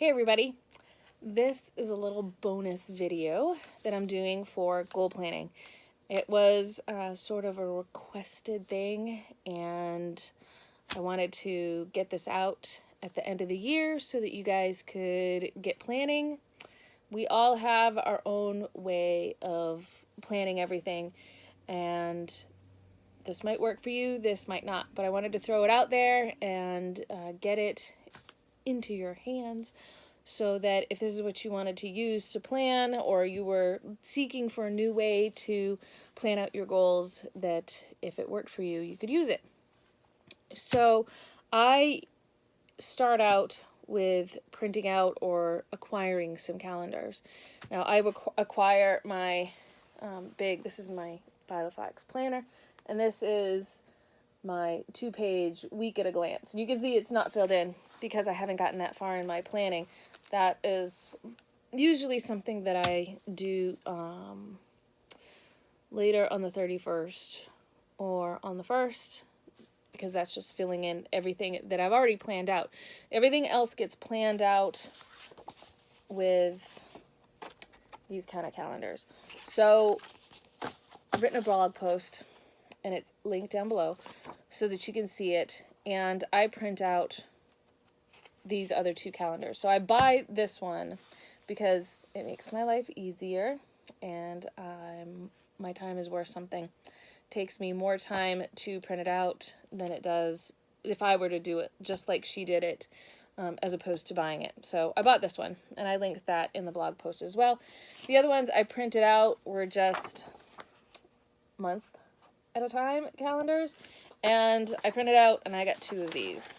Hey everybody, this is a little bonus video that I'm doing for goal planning. It was sort of a requested thing, and I wanted to get this out at the end of the year so that you guys could get planning. We all have our own way of planning everything, and this might work for you, this might not, but I wanted to throw it out there and get it into your hands so that if this is what you wanted to use to plan, or you were seeking for a new way to plan out your goals, that if it worked for you, you could use it. So I start out with printing out or acquiring some calendars. Now I acquire my this is my Filofax planner, and this is my 2-page week at a glance. And you can see it's not filled in because I haven't gotten that far in my planning. That is usually something that I do later on the 31st or on the 1st, because that's just filling in everything that I've already planned out. Everything else gets planned out with these kind of calendars. So I've written a blog post, and it's linked down below so that you can see it. And I print out these other 2 calendars. So I buy this one because it makes my life easier, and my time is worth something. It takes me more time to print it out than it does if I were to do it just like she did it, as opposed to buying it. So I bought this one, and I linked that in the blog post as well. The other ones I printed out were just month at a time calendars, and I printed out, and I got 2 of these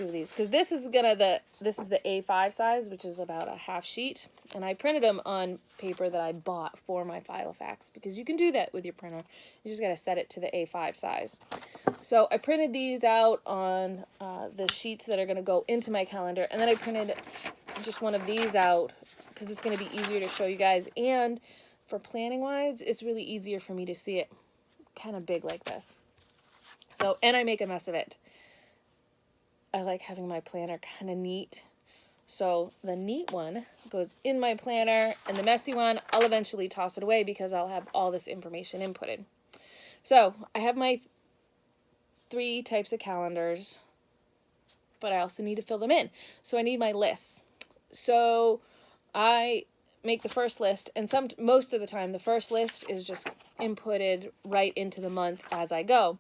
because this is the A5 size, which is about a half sheet, and I printed them on paper that I bought for my Filofax, because you can do that with your printer. You just got to set it to the A5 size. So I printed these out on the sheets that are going to go into my calendar, and then I printed just one of these out because it's going to be easier to show you guys, and for planning wise, it's really easier for me to see it kind of big like this. So, and I make a mess of it. I like having my planner kind of neat. So the neat one goes in my planner, and the messy one, I'll eventually toss it away because I'll have all this information inputted. So I have my 3 types of calendars, but I also need to fill them in. So I need my lists. So I make the first list, and most of the time the first list is just inputted right into the month as I go.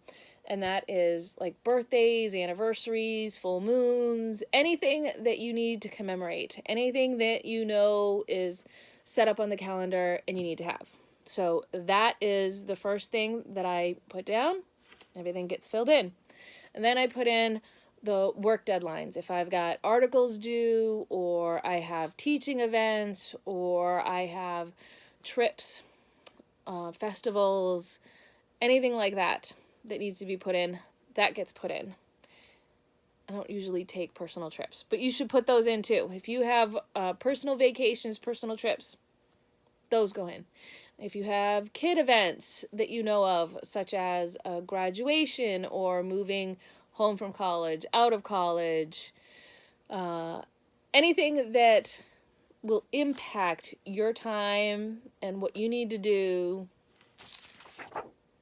And that is like birthdays, anniversaries, full moons, anything that you need to commemorate, anything that you know is set up on the calendar and you need to have. So that is the first thing that I put down. Everything gets filled in. And then I put in the work deadlines. If I've got articles due, or I have teaching events, or I have trips, festivals, anything like that needs to be put in, that gets put in. I don't usually take personal trips, but you should put those in too. If you have personal vacations, personal trips, those go in. If you have kid events that you know of, such as a graduation or moving home from college, out of college, anything that will impact your time and what you need to do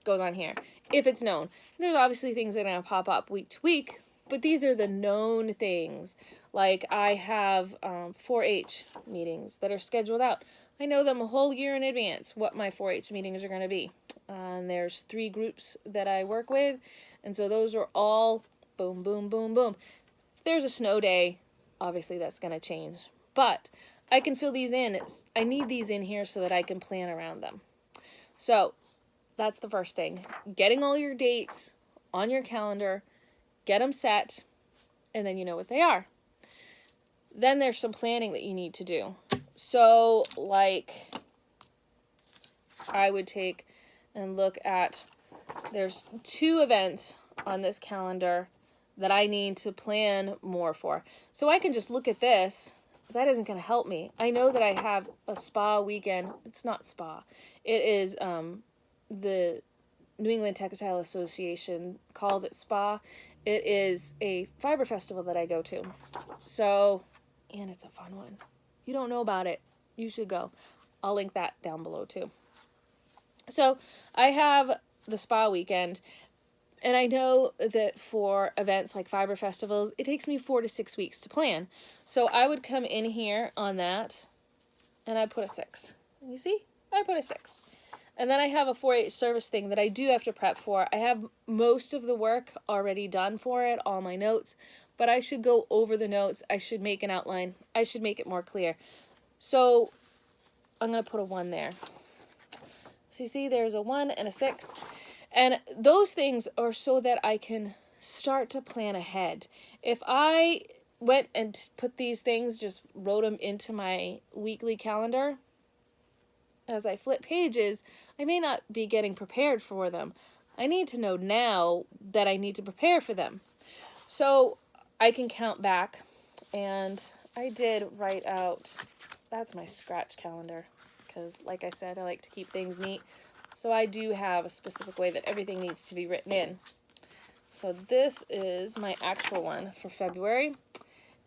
goes on here. If it's known. There's obviously things that are going to pop up week to week, but these are the known things. Like I have 4-H meetings that are scheduled out. I know them a whole year in advance what my 4-H meetings are going to be. And there's 3 groups that I work with, and so those are all boom, boom, boom, boom. If there's a snow day, obviously that's going to change. But I can fill these in. I need these in here so that I can plan around them. So that's the first thing. Getting all your dates on your calendar, get them set, and then you know what they are. Then there's some planning that you need to do. So, like, I would take and look at, there's 2 events on this calendar that I need to plan more for. So I can just look at this. That isn't going to help me. I know that I have a spa weekend. It's not spa. It is the New England Textile Association calls it spa. It is a fiber festival that I go to. So and it's a fun one. You don't know about it, you should go. I'll link that down below too. So I have the spa weekend, and I know that for events like fiber festivals, it takes me 4 to 6 weeks to plan. So I would come in here on that, and I put a 6. You see? I put a 6. And then I have a 4-H service thing that I do have to prep for. I have most of the work already done for it, all my notes, but I should go over the notes. I should make an outline. I should make it more clear. So I'm going to put a 1 there. So you see there's a 1 and a 6. And those things are so that I can start to plan ahead. If I went and put these things, just wrote them into my weekly calendar, as I flip pages, I may not be getting prepared for them. I need to know now that I need to prepare for them. So I can count back, and I did write out, that's my scratch calendar, because like I said, I like to keep things neat. So I do have a specific way that everything needs to be written in. So this is my actual one for February.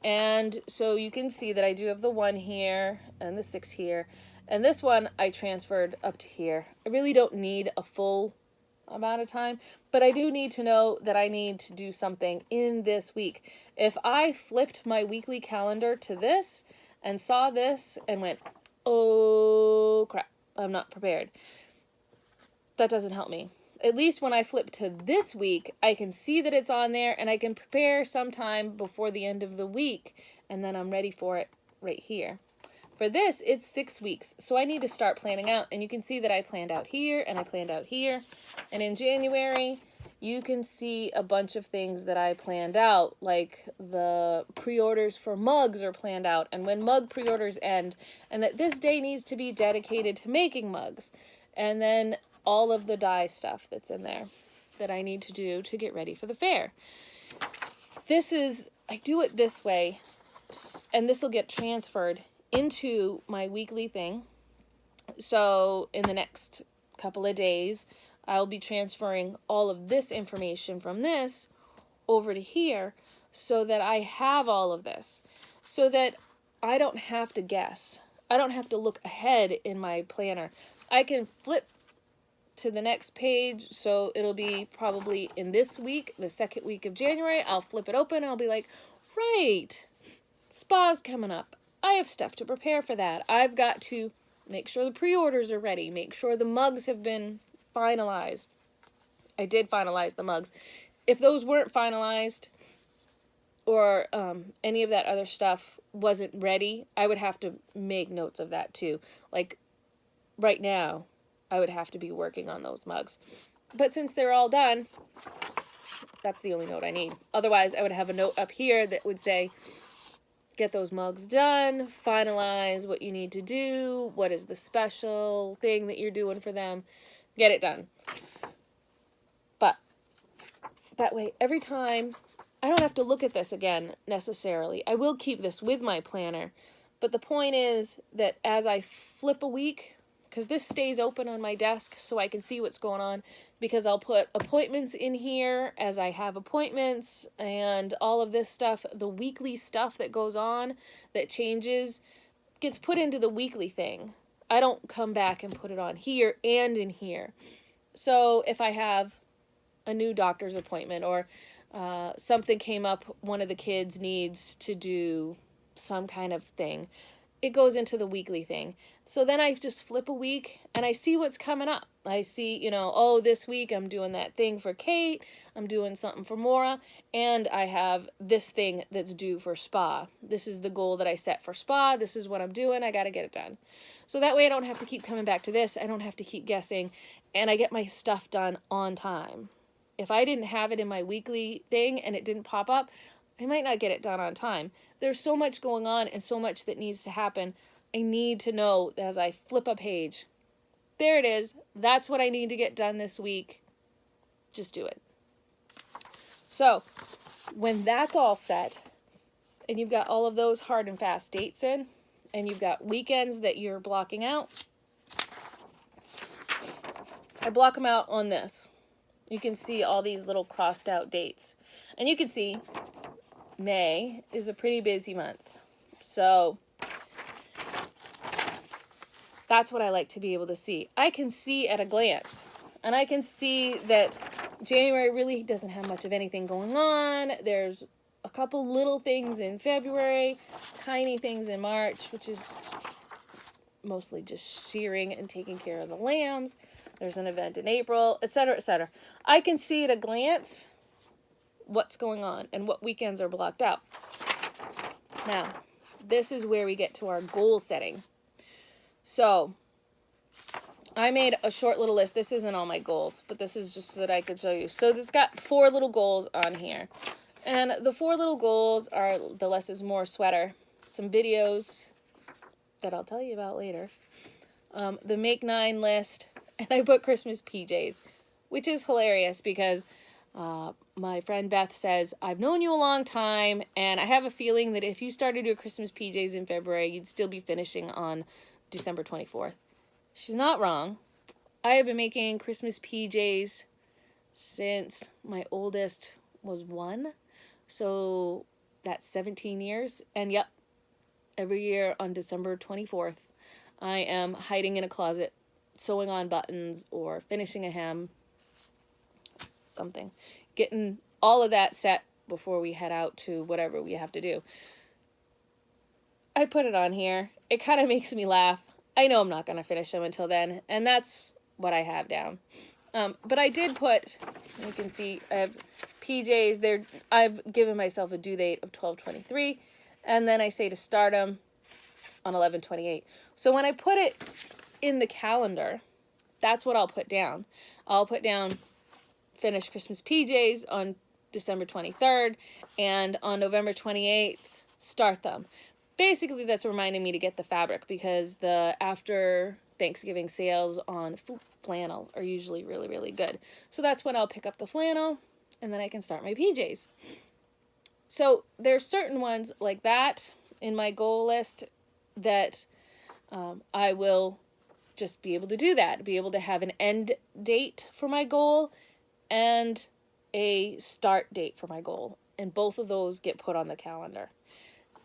And so you can see that I do have the 1 here and the 6 here. And this one I transferred up to here. I really don't need a full amount of time, but I do need to know that I need to do something in this week. If I flipped my weekly calendar to this and saw this and went, oh crap, I'm not prepared, that doesn't help me. At least when I flip to this week, I can see that it's on there, and I can prepare sometime before the end of the week, and then I'm ready for it right here. For this, it's 6 weeks, so I need to start planning out, and you can see that I planned out here, and I planned out here, and in January, you can see a bunch of things that I planned out, like the pre-orders for mugs are planned out, and when mug pre-orders end, and that this day needs to be dedicated to making mugs, and then all of the dye stuff that's in there that I need to do to get ready for the fair. I do it this way, and this will get transferred into my weekly thing. So in the next couple of days, I'll be transferring all of this information from this over to here so that I have all of this, so that I don't have to guess. I don't have to look ahead in my planner. I can flip to the next page, so it'll be probably in this week, the 2nd week of January. I'll flip it open and I'll be like, right, spa's coming up. I have stuff to prepare for that. I've got to make sure the pre-orders are ready, make sure the mugs have been finalized. I did finalize the mugs. If those weren't finalized, or any of that other stuff wasn't ready, I would have to make notes of that too. Like right now, I would have to be working on those mugs. But since they're all done, that's the only note I need. Otherwise, I would have a note up here that would say, get those mugs done, finalize what you need to do, what is the special thing that you're doing for them, get it done. But that way, every time, I don't have to look at this again necessarily. I will keep this with my planner. But the point is that as I flip a week, because this stays open on my desk so I can see what's going on, because I'll put appointments in here as I have appointments, and all of this stuff, the weekly stuff that goes on, that changes, gets put into the weekly thing. I don't come back and put it on here and in here. So if I have a new doctor's appointment, or something came up, one of the kids needs to do some kind of thing, it goes into the weekly thing. So then I just flip a week and I see what's coming up. I see, oh, this week I'm doing that thing for Kate, I'm doing something for Maura, and I have this thing that's due for spa. This is the goal that I set for spa. This is what I'm doing. I got to get it done. So that way I don't have to keep coming back to this. I don't have to keep guessing, and I get my stuff done on time. If I didn't have it in my weekly thing and it didn't pop up, I might not get it done on time. There's so much going on and so much that needs to happen. I need to know as I flip a page, there it is. That's what I need to get done this week. Just do it. So when that's all set, and you've got all of those hard and fast dates in, and you've got weekends that you're blocking out, I block them out on this. You can see all these little crossed out dates. And you can see May is a pretty busy month. So that's what I like to be able to see. I can see at a glance, and I can see that January really doesn't have much of anything going on. There's a couple little things in February, tiny things in March, which is mostly just shearing and taking care of the lambs. There's an event in April, etc., etc. I can see at a glance what's going on and what weekends are blocked out. Now, this is where we get to our goal setting. So, I made a short little list. This isn't all my goals, but this is just so that I could show you. So, it's got 4 little goals on here. And the 4 little goals are the less is more sweater, some videos that I'll tell you about later, the Make 9 list, and I put Christmas PJs, which is hilarious because my friend Beth says, I've known you a long time, and I have a feeling that if you started your Christmas PJs in February, you'd still be finishing on December 24th. She's not wrong. I have been making Christmas PJs since my oldest was 1, so that's 17 years, and yep, every year on December 24th, I am hiding in a closet, sewing on buttons or finishing a hem, something. Getting all of that set before we head out to whatever we have to do. I put it on here. It kind of makes me laugh. I know I'm not going to finish them until then, and that's what I have down. But I did put, you can see, I have PJs. I've given myself a due date of 12/23. And then I say to start them on 11/28. So when I put it in the calendar, that's what I'll put down. I'll put down finish Christmas PJs on December 23rd, and on November 28th, start them. Basically, that's reminding me to get the fabric because the after Thanksgiving sales on flannel are usually really, really good. So that's when I'll pick up the flannel, and then I can start my PJs. So there's certain ones like that in my goal list that I will just be able to do that, be able to have an end date for my goal and a start date for my goal. And both of those get put on the calendar.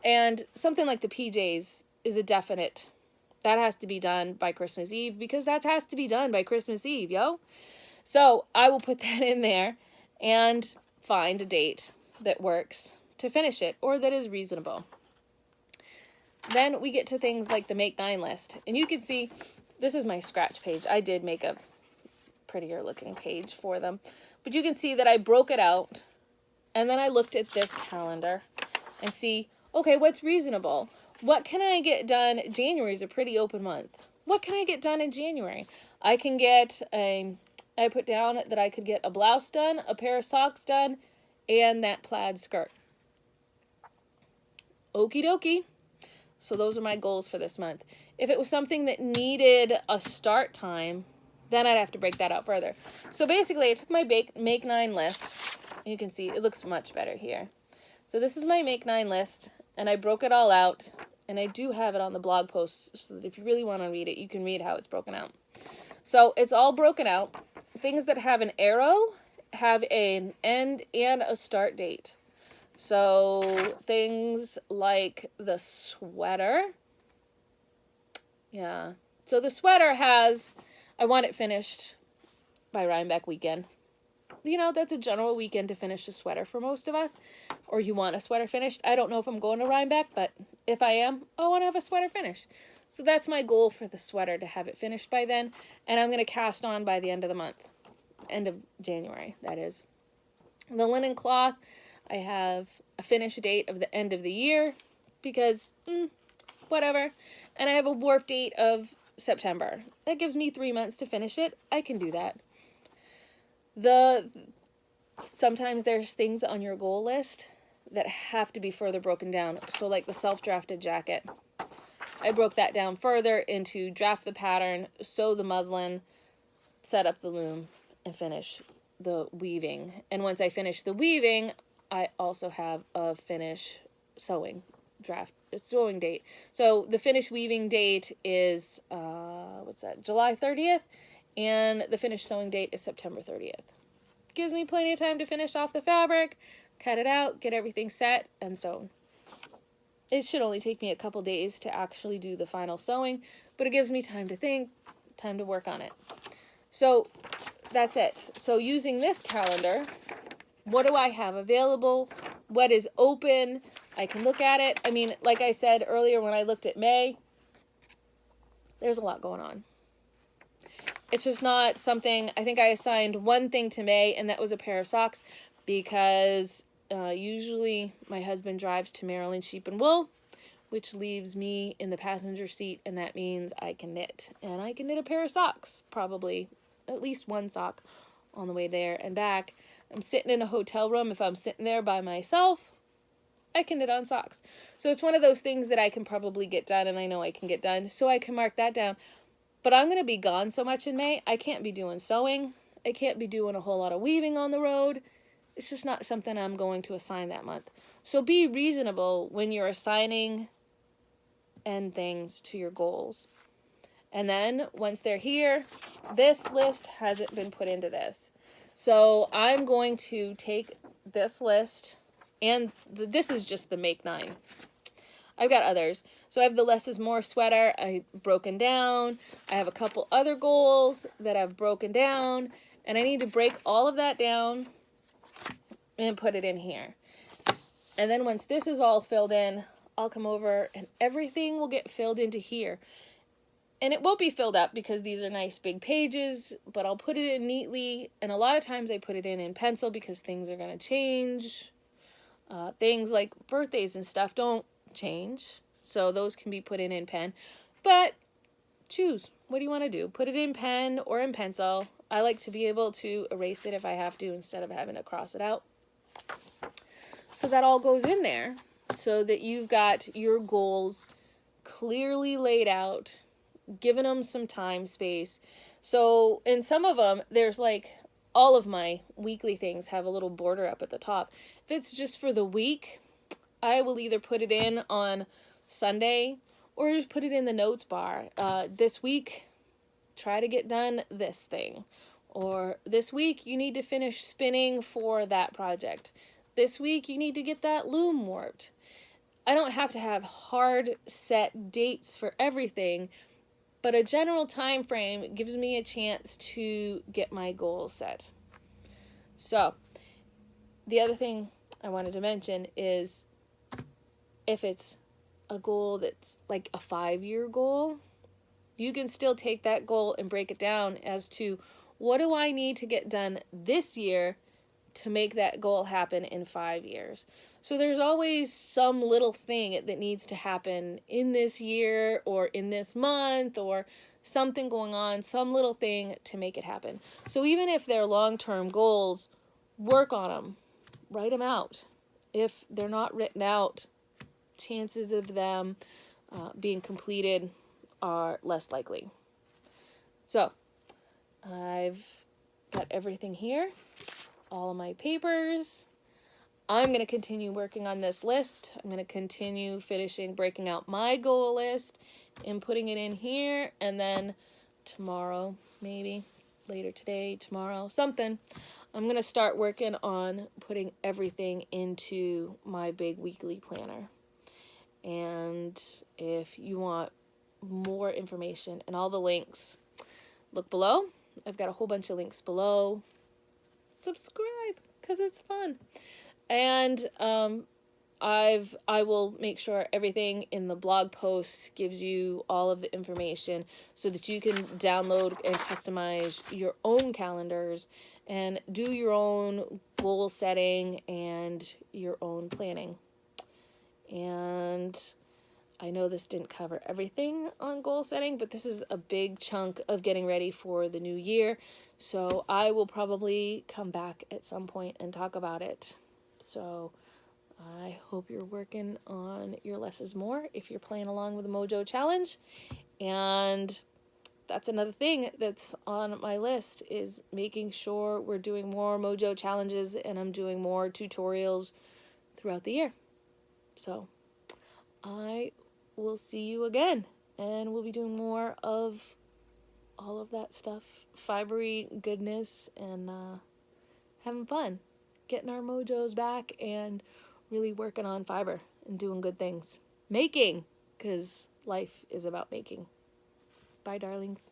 And something like the PJs is a definite. That has to be done by Christmas Eve because that has to be done by Christmas Eve, yo. So I will put that in there and find a date that works to finish it or that is reasonable. Then we get to things like the Make 9 list. And you can see, this is my scratch page. I did make a prettier looking page for them. But you can see that I broke it out. And then I looked at this calendar and see, okay, what's reasonable? What can I get done? January is a pretty open month. What can I get done in January? I can get I put down that I could get a blouse done, a pair of socks done, and that plaid skirt. Okie dokie. So those are my goals for this month. If it was something that needed a start time, then I'd have to break that out further. So basically, I took my Make 9 list. You can see it looks much better here. So this is my Make 9 list, and I broke it all out. And I do have it on the blog post, so that if you really want to read it, you can read how it's broken out. So it's all broken out. Things that have an arrow have an end and a start date. So things like the sweater. Yeah. So the sweater has, I want it finished by Rhinebeck weekend. You know, that's a general weekend to finish a sweater for most of us. Or you want a sweater finished. I don't know if I'm going to Rhinebeck, but if I am, I want to have a sweater finished. So that's my goal for the sweater, to have it finished by then. And I'm going to cast on by the end of the month. End of January, that is. The linen cloth, I have a finish date of the end of the year because, whatever. And I have a warp date of September. That gives me 3 months to finish it. I can do that. Sometimes there's things on your goal list that have to be further broken down. So like the self-drafted jacket. I broke that down further into draft the pattern, sew the muslin, set up the loom, and finish the weaving. And once I finish the weaving, I also have a finish sewing date. So the finish weaving date is, July 30th, and the finish sewing date is September 30th. Gives me plenty of time to finish off the fabric, cut it out, get everything set, and sewn. it should only take me a couple days to actually do the final sewing, but it gives me time to think, time to work on it. So that's it. So using this calendar, what do I have available? What is open? I can look at it. I mean, like I said earlier when I looked at May, there's a lot going on. It's just not something, I think I assigned one thing to May, and that was a pair of socks, because usually my husband drives to Maryland Sheep and Wool, which leaves me in the passenger seat, and that means I can knit. And I can knit a pair of socks, probably at least one sock on the way there and back. I'm sitting in a hotel room. If I'm sitting there by myself, I can knit on socks. So it's one of those things that I can probably get done, and I know I can get done, so I can mark that down. But I'm going to be gone so much in May, I can't be doing sewing. I can't be doing a whole lot of weaving on the road. It's just not something I'm going to assign that month. So be reasonable when you're assigning end things to your goals. And then once they're here, this list hasn't been put into this. So I'm going to take this list, and this is just the Make 9. I've got others. So I have the Less is More sweater I've broken down. I have a couple other goals that I've broken down, and I need to break all of that down and put it in here. And then once this is all filled in, I'll come over and everything will get filled into here. And it won't be filled up because these are nice big pages, but I'll put it in neatly. And a lot of times I put it in pencil because things are going to change. Things like birthdays and stuff don't change, so those can be put in pen. But choose, what do you want to do? Put it in pen or in pencil. I like to be able to erase it if I have to instead of having to cross it out. So that all goes in there so that you've got your goals clearly laid out, given them some time space. So in some of them, there's like, all of my weekly things have a little border up at the top. If it's just for the week, I will either put it in on Sunday or just put it in the notes bar. This week, try to get done this thing. Or this week, you need to finish spinning for that project. This week, you need to get that loom warped. I don't have to have hard set dates for everything, but a general time frame gives me a chance to get my goals set. So, the other thing I wanted to mention is if it's a goal that's like a 5-year goal, you can still take that goal and break it down as to what do I need to get done this year to make that goal happen in 5 years. So there's always some little thing that needs to happen in this year or in this month or something going on, some little thing to make it happen. So even if they're long-term goals, work on them, write them out. If they're not written out, chances of them being completed are less likely. So I've got everything here, all of my papers. I'm going to continue working on this list. I'm going to continue breaking out my goal list and putting it in here. And then tomorrow, maybe later today, tomorrow, something, I'm going to start working on putting everything into my big weekly planner. And if you want more information and all the links, look below. I've got a whole bunch of links below. Subscribe because it's fun. And I will make sure everything in the blog post gives you all of the information so that you can download and customize your own calendars and do your own goal setting and your own planning. And I know this didn't cover everything on goal setting, but this is a big chunk of getting ready for the new year. So I will probably come back at some point and talk about it. So I hope you're working on your Less is More if you're playing along with the Mojo Challenge. And that's another thing that's on my list is making sure we're doing more Mojo Challenges and I'm doing more tutorials throughout the year. So I will see you again, and we'll be doing more of all of that stuff, fibery goodness, and having fun, getting our mojos back, and really working on fiber and doing good things. making, because life is about making. Bye, darlings.